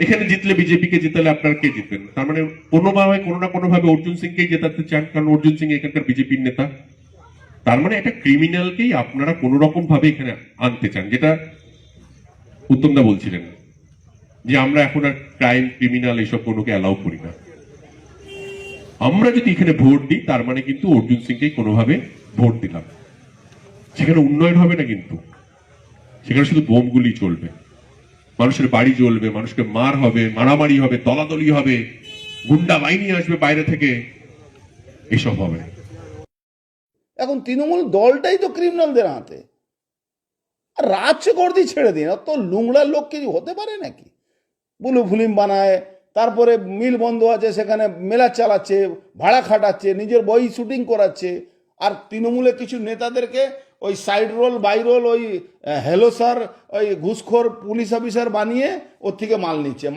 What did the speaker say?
এখানে জিতলে বিজেপিকে জিতালে আপনারা কে জিতবেন? তার মানে কোনোভাবে কোনো না কোনোভাবে অর্জুন সিংকেই জেতাতে চান, কারণ অর্জুন সিং এখানকার বিজেপির নেতা। তার মানে একটা ক্রিমিনালকেই আপনারা কোন রকম ভাবে এখানে আনতে চান, যেটা উত্তমদা বলছিলেন যে আমরা এখন আর ক্রাইম ক্রিমিনাল এসব কোনোকে অ্যালাউ করি না। আমরা যদি এখানে ভোট দিই তার মানে কিন্তু অর্জুন সিংকেই কোনোভাবে ভোট দিলাম। সেখানে উন্নয়ন হবে না, কিন্তু সেখানে শুধু বোমগুলি চলবে, মানুষের বাড়ি জ্বলবে, মানুষকে মার হবে, মারামারি হবে, দলাদলি হবে, গুন্ডা বাহিনী আসবে বাইরে থেকে, এসব হবে। এখন তৃণমূল দলটাই তো ক্রিমিনালদের হাতে। আর রাজকর্দি ছেড়ে দিন, অত লুংড়ার লোক কি হতে পারে নাকি? বুলু ফিল্ম বানায়, তারপরে মিল বন্ধ আছে সেখানে মেলা চালাচ্ছে, ভাড়া খাটাচ্ছে, নিজের বই শুটিং করাচ্ছে। আর তৃণমূলে কিছু নেতাদেরকে ওই সাইড রোল বাই রোল ওই হেলো স্যার ওই ঘুষখোর পুলিশ অফিসার বানিয়ে ওর থেকে মাল নিচ্ছে।